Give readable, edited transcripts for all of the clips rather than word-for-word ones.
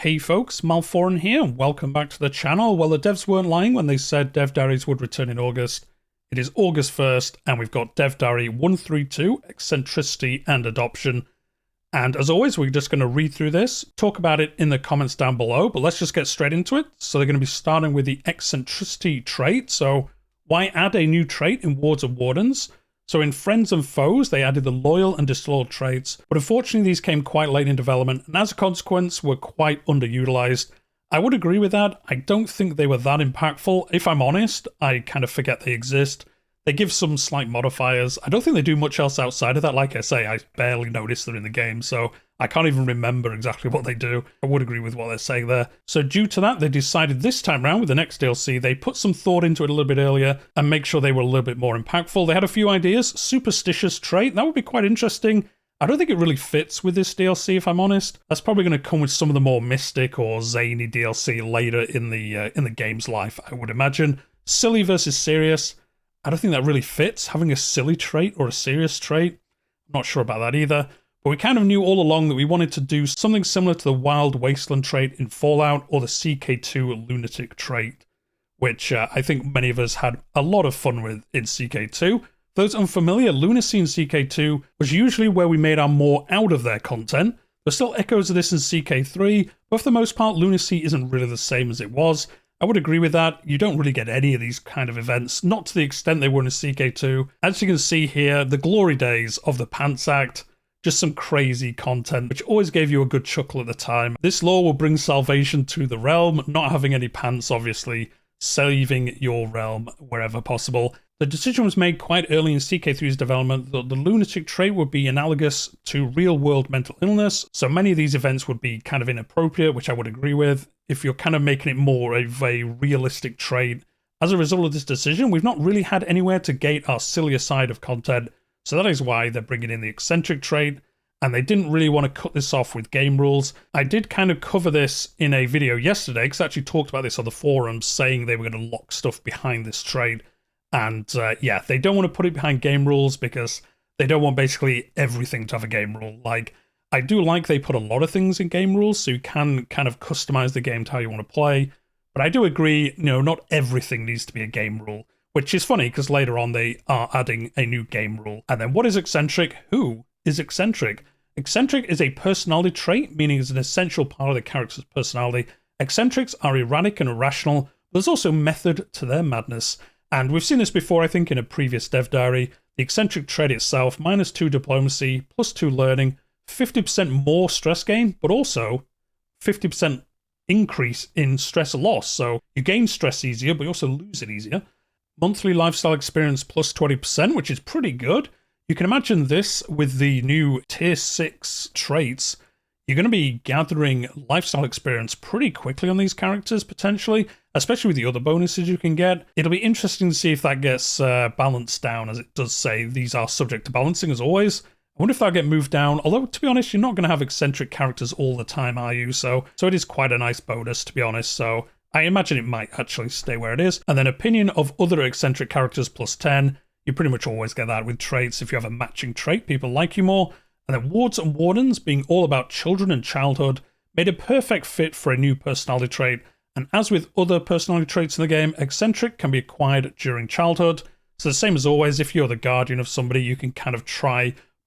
Hey folks, Malforian here, and welcome back to the channel. Well, the devs weren't lying when they said Dev Diaries would return in August. It is August 1st, and we've got Dev Diary 132, Eccentricity and Adoption. And as always, we're just going to read through this, talk about it in the comments down below, but let's just get straight into it. So they're going to be starting with the Eccentricity trait. So why add a new trait in Wards and Wardens? So in Friends and Foes, they added the Loyal and Disloyal traits, but unfortunately these came quite late in development, and as a consequence were quite underutilized. I would agree with that. I don't think they were that impactful. If I'm honest, I kind of forget they exist. They give some slight modifiers. I don't think they do much else outside of that. Like I say, I barely noticed they're in the game, so I can't even remember exactly what they do. I would agree with what they're saying there. So due to that, they decided this time around with the next DLC, they put some thought into it a little bit earlier and make sure they were a little bit more impactful. They had a few ideas. Superstitious trait, that would be quite interesting. I don't think it really fits with this DLC, if I'm honest. That's probably going to come with some of the more mystic or zany DLC later in the game's life, I would imagine. Silly versus serious. I don't think that really fits, having a silly trait or a serious trait. I'm not sure about that either. But we kind of knew all along that we wanted to do something similar to the Wild Wasteland trait in Fallout or the CK2 Lunatic trait, which I think many of us had a lot of fun with in CK2. For those unfamiliar, lunacy in CK2 was usually where we made our more out of their content. There's still echoes of this in CK3, but for the most part, lunacy isn't really the same as it was. I would agree with that. You don't really get any of these kind of events, not to the extent they were in CK2. As you can see here, the glory days of the Pants Act, just some crazy content, which always gave you a good chuckle at the time. This law will bring salvation to the realm, not having any pants, obviously, saving your realm wherever possible. The decision was made quite early in CK3's development that the lunatic trait would be analogous to real-world mental illness, so many of these events would be kind of inappropriate, which I would agree with, if you're kind of making it more of a realistic trait. As a result of this decision, we've not really had anywhere to gate our sillier side of content, so that is why they're bringing in the eccentric trait, and they didn't really want to cut this off with game rules. I did kind of cover this in a video yesterday, because I actually talked about this on the forums, saying they were going to lock stuff behind this trait. And yeah, they don't want to put it behind game rules because they don't want basically everything to have a game rule. Like, I do like they put a lot of things in game rules, so you can kind of customize the game to how you want to play. But I do agree, not everything needs to be a game rule, which is funny because later on they are adding a new game rule. And then what is eccentric? Who is eccentric? Eccentric is a personality trait, meaning it's an essential part of the character's personality. Eccentrics are erratic and irrational, but there's also method to their madness. And we've seen this before, I think, in a previous Dev Diary. The eccentric trait itself, -2 diplomacy, +2 learning, 50% more stress gain, but also 50% increase in stress loss. So you gain stress easier, but you also lose it easier. Monthly lifestyle experience +20%, which is pretty good. You can imagine this with the new tier 6 traits. You're going to be gathering lifestyle experience pretty quickly on these characters, potentially, especially with the other bonuses you can get. It'll be interesting to see if that gets balanced down, as it does say these are subject to balancing, as always. I wonder if that'll get moved down, although, to be honest, you're not going to have eccentric characters all the time, are you? So it is quite a nice bonus, to be honest, so I imagine it might actually stay where it is. And then opinion of other eccentric characters +10. You pretty much always get that with traits. If you have a matching trait, people like you more. And then Wards and Wardens, being all about children and childhood, made a perfect fit for a new personality trait. And as with other personality traits in the game, eccentric can be acquired during childhood. So the same as always, if you're the guardian of somebody, you can kind of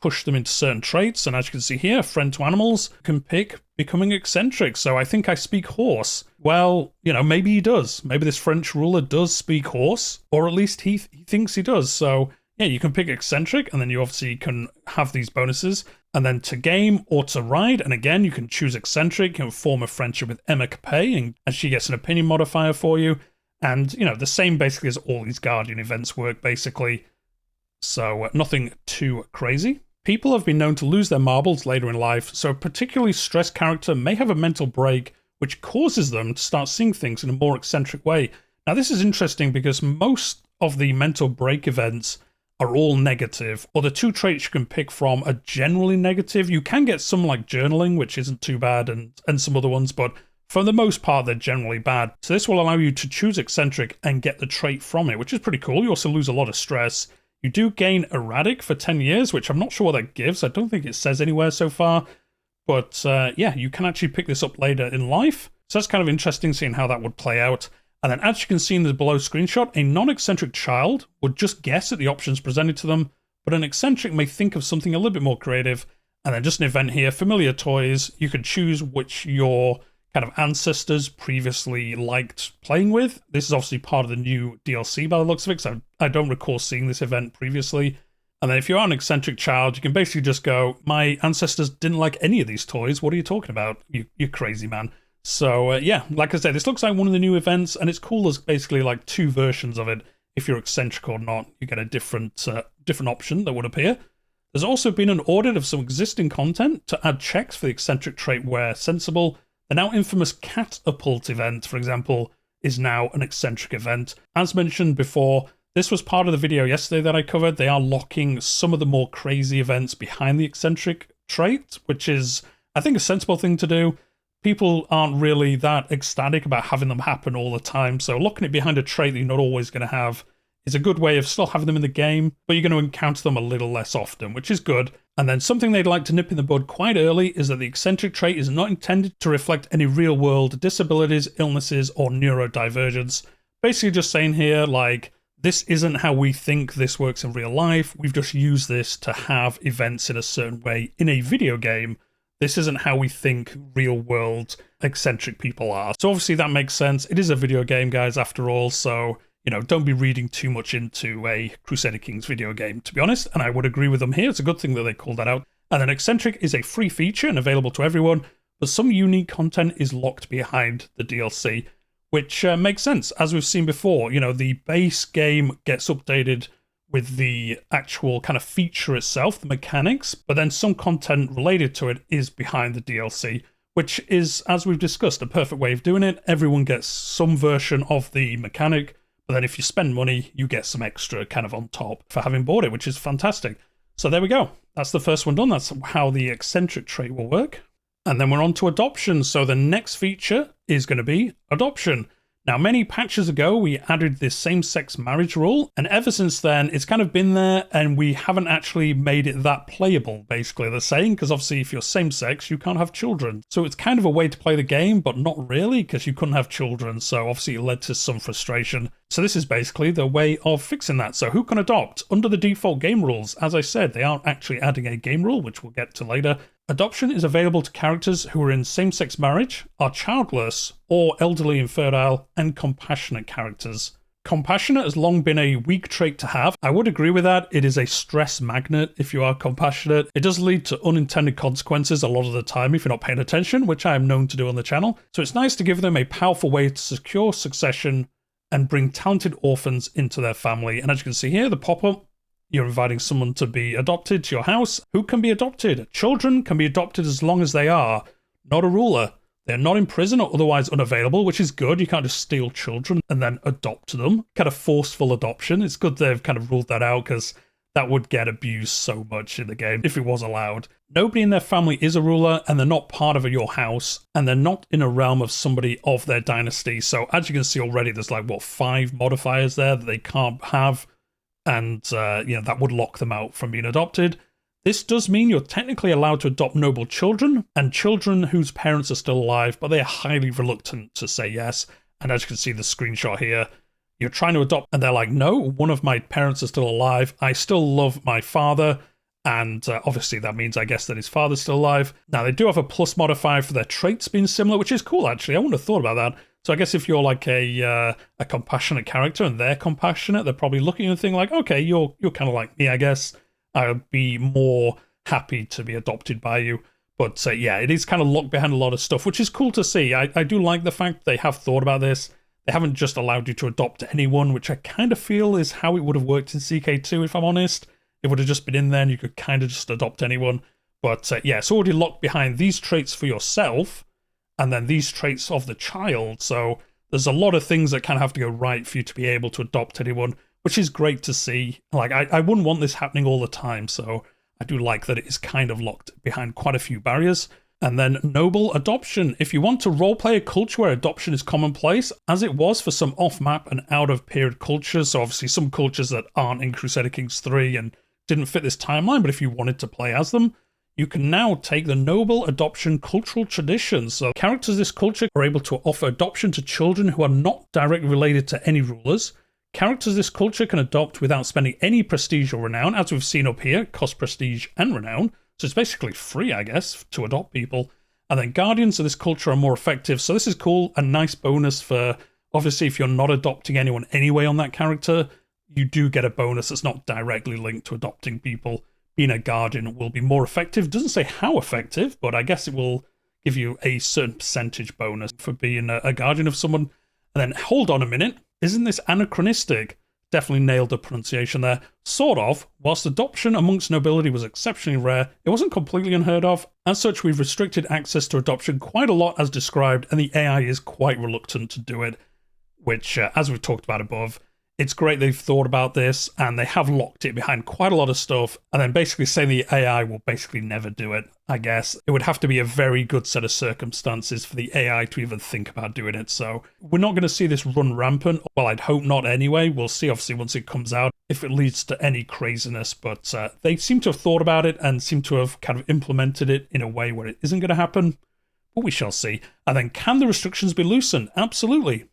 push them into certain traits. And as you can see here, friend to animals can pick becoming eccentric. So I think I speak horse. Well, maybe he does. Maybe this French ruler does speak horse, or at least he thinks he does. So yeah, you can pick eccentric, and then you obviously can have these bonuses. And then to game or to ride, and again, you can choose eccentric. You can form a friendship with Emma Capet, and she gets an opinion modifier for you. And, the same basically as all these Guardian events work, basically. So nothing too crazy. People have been known to lose their marbles later in life, so a particularly stressed character may have a mental break, which causes them to start seeing things in a more eccentric way. Now, this is interesting because most of the mental break events are all negative, or the two traits you can pick from are generally negative. You can get some like journaling, which isn't too bad, and some other ones, but for the most part, they're generally bad. So this will allow you to choose eccentric and get the trait from it, which is pretty cool. You also lose a lot of stress. You do gain erratic for 10 years, which I'm not sure what that gives. I don't think it says anywhere so far, But yeah, you can actually pick this up later in life. So that's kind of interesting seeing how that would play out. And then as you can see in the below screenshot, a non-eccentric child would just guess at the options presented to them, but an eccentric may think of something a little bit more creative. And then just an event here, familiar toys. You can choose which your kind of ancestors previously liked playing with. This is obviously part of the new DLC by the looks of it, because I don't recall seeing this event previously. And then if you are an eccentric child, you can basically just go, my ancestors didn't like any of these toys. What are you talking about, you crazy man? So yeah, like I said, this looks like one of the new events, and it's cool. There's basically like two versions of it. If you're eccentric or not, you get a different option that would appear. There's also been an audit of some existing content to add checks for the eccentric trait where sensible. The now infamous catapult event, for example, is now an eccentric event. As mentioned before, this was part of the video yesterday that I covered. They are locking some of the more crazy events behind the eccentric trait, which is, I think, a sensible thing to do. People aren't really that ecstatic about having them happen all the time, so locking it behind a trait that you're not always going to have is a good way of still having them in the game, but you're going to encounter them a little less often, which is good. And then something they'd like to nip in the bud quite early is that the eccentric trait is not intended to reflect any real-world disabilities, illnesses, or neurodivergence. Basically just saying here, like, this isn't how we think this works in real life. We've just used this to have events in a certain way in a video game. This isn't how we think real-world eccentric people are. So obviously that makes sense. It is a video game, guys, after all, so you know, don't be reading too much into a Crusader Kings video game, to be honest, and I would agree with them here. It's a good thing that they called that out. And then Eccentric is a free feature and available to everyone, but some unique content is locked behind the DLC, which makes sense. As we've seen before, you know, the base game gets updated with the actual kind of feature itself, the mechanics, but then some content related to it is behind the DLC, which is, as we've discussed, a perfect way of doing it. Everyone gets some version of the mechanic, but then if you spend money, you get some extra kind of on top for having bought it, which is fantastic. So there we go. That's the first one done. That's how the eccentric trait will work. And then we're on to adoption. So the next feature is going to be adoption. Now, many patches ago, we added this same-sex marriage rule, and ever since then, it's kind of been there, and we haven't actually made it that playable, basically, they're saying, because obviously if you're same-sex, you can't have children. So it's kind of a way to play the game, but not really, because you couldn't have children, so obviously it led to some frustration. So this is basically the way of fixing that. So who can adopt? Under the default game rules, as I said, they aren't actually adding a game rule, which we'll get to later. Adoption is available to characters who are in same-sex marriage, are childless, or elderly infertile, and compassionate characters. Compassionate has long been a weak trait to have. I would agree with that. It is a stress magnet if you are compassionate. It does lead to unintended consequences a lot of the time if you're not paying attention, which I am known to do on the channel. So it's nice to give them a powerful way to secure succession and bring talented orphans into their family. And as you can see here, the pop-up, you're inviting someone to be adopted to your house. Who can be adopted? Children can be adopted as long as they are not a ruler. They're not in prison or otherwise unavailable, which is good. You can't just steal children and then adopt them. Kind of forceful adoption. It's good they've kind of ruled that out, because that would get abused so much in the game if it was allowed. Nobody in their family is a ruler, and they're not part of your house, and they're not in a realm of somebody of their dynasty. So as you can see already, there's like, what, 5 modifiers there that they can't have. And, you know, that would lock them out from being adopted. This does mean you're technically allowed to adopt noble children, and children whose parents are still alive, but they are highly reluctant to say yes. And as you can see the screenshot here, you're trying to adopt, and they're like, no, one of my parents are still alive. I still love my father. And obviously that means, I guess, that his father's still alive. Now, they do have a plus modifier for their traits being similar, which is cool, actually. I wouldn't have thought about that. So I guess if you're like a compassionate character and they're compassionate, they're probably looking at the thing like, okay, you're kind of like me, I guess. I'd be more happy to be adopted by you. But yeah, it is kind of locked behind a lot of stuff, which is cool to see. I do like the fact they have thought about this. They haven't just allowed you to adopt anyone, which I kind of feel is how it would have worked in CK2, if I'm honest. It would have just been in there and you could kind of just adopt anyone. But yeah, it's already locked behind these traits for yourself, and then these traits of the child. So there's a lot of things that kind of have to go right for you to be able to adopt anyone, which is great to see. Like, I wouldn't want this happening all the time, so I do like that it is kind of locked behind quite a few barriers. And then noble adoption. If you want to roleplay a culture where adoption is commonplace, as it was for some off-map and out-of-period cultures, so obviously some cultures that aren't in Crusader Kings 3 and didn't fit this timeline, but if you wanted to play as them, you can now take the noble adoption cultural traditions. So characters of this culture are able to offer adoption to children who are not directly related to any rulers. Characters of this culture can adopt without spending any prestige or renown, as we've seen up here, cost prestige and renown. So it's basically free, I guess, to adopt people. And then guardians of this culture are more effective. So this is cool, a nice bonus for, obviously, if you're not adopting anyone anyway on that character, you do get a bonus that's not directly linked to adopting people. Being a guardian will be more effective. Doesn't say how effective, but I guess it will give you a certain percentage bonus for being a guardian of someone. And then, hold on a minute, isn't this anachronistic? Definitely nailed the pronunciation there. Sort of. Whilst adoption amongst nobility was exceptionally rare, it wasn't completely unheard of. As such, we've restricted access to adoption quite a lot as described, and the AI is quite reluctant to do it, which, as we've talked about above, it's great they've thought about this, and they have locked it behind quite a lot of stuff, and then basically saying the AI will basically never do it, I guess. It would have to be a very good set of circumstances for the AI to even think about doing it, so we're not going to see this run rampant. Well, I'd hope not anyway. We'll see, obviously, once it comes out, if it leads to any craziness, but they seem to have thought about it and seem to have kind of implemented it in a way where it isn't going to happen, but we shall see. And then, can the restrictions be loosened? Absolutely.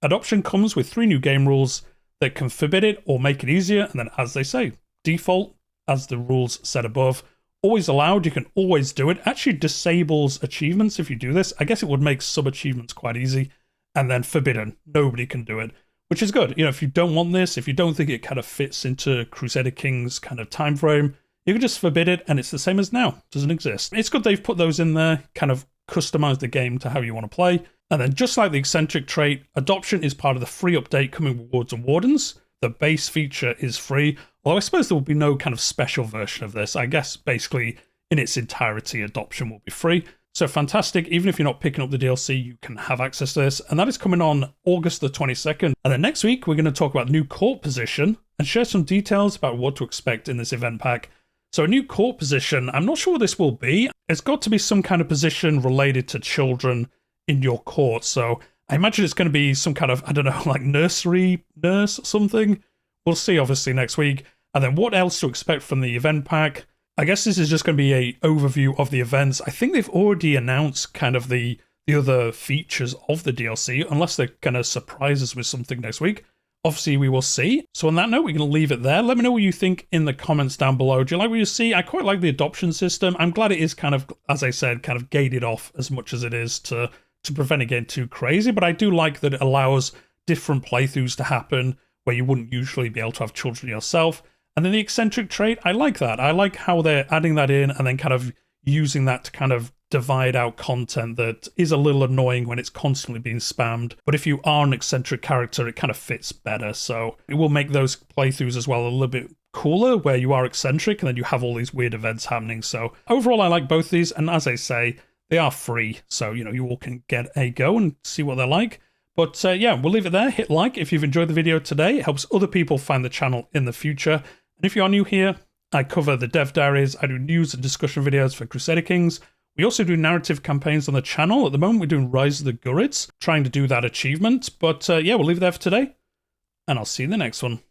Adoption comes with 3 new game rules that can forbid it or make it easier, and then, as they say, default, as the rules said above, always allowed, you can always do it. Actually disables achievements if you do this. I guess it would make sub-achievements quite easy, and then forbidden, nobody can do it, which is good. You know, if you don't want this, if you don't think it kind of fits into Crusader Kings kind of time frame, you can just forbid it, and it's the same as now, doesn't exist. It's good they've put those in there, kind of customize the game to how you want to play. And then, just like the Eccentric Trait, adoption is part of the free update coming with Wards and Wardens. The base feature is free, although I suppose there will be no kind of special version of this. I guess basically in its entirety, adoption will be free. So fantastic, even if you're not picking up the DLC, you can have access to this. And that is coming on August the 22nd. And then next week, we're going to talk about new court position and share some details about what to expect in this event pack. So a new court position, I'm not sure what this will be. It's got to be some kind of position related to children in your court. So I imagine it's going to be some kind of, I don't know, like nursery nurse or something. We'll see obviously next week. And then what else to expect from the event pack? I guess this is just going to be a overview of the events. I think they've already announced kind of the other features of the DLC, unless they're going to surprise us with something next week. Obviously, we will see. So on that note, we're going to leave it there. Let me know what you think in the comments down below. Do you like what you see? I quite like the adoption system. I'm glad it is kind of, as I said, kind of gated off as much as it is to prevent it getting too crazy. But I do like that it allows different playthroughs to happen where you wouldn't usually be able to have children yourself. And then the Eccentric Trait, I like that. I like how they're adding that in and then kind of using that to kind of divide out content that is a little annoying when it's constantly being spammed. But if you are an eccentric character, it kind of fits better. So it will make those playthroughs as well a little bit cooler where you are eccentric and then you have all these weird events happening. So overall, I like both these. And as I say, they are free. So, you know, you all can get a go and see what they're like. But yeah, we'll leave it there. Hit like if you've enjoyed the video today. It helps other people find the channel in the future. And if you are new here, I cover the dev diaries. I do news and discussion videos for Crusader Kings. We also do narrative campaigns on the channel. At the moment, we're doing Rise of the Gurids, trying to do that achievement. But yeah, we'll leave it there for today, and I'll see you in the next one.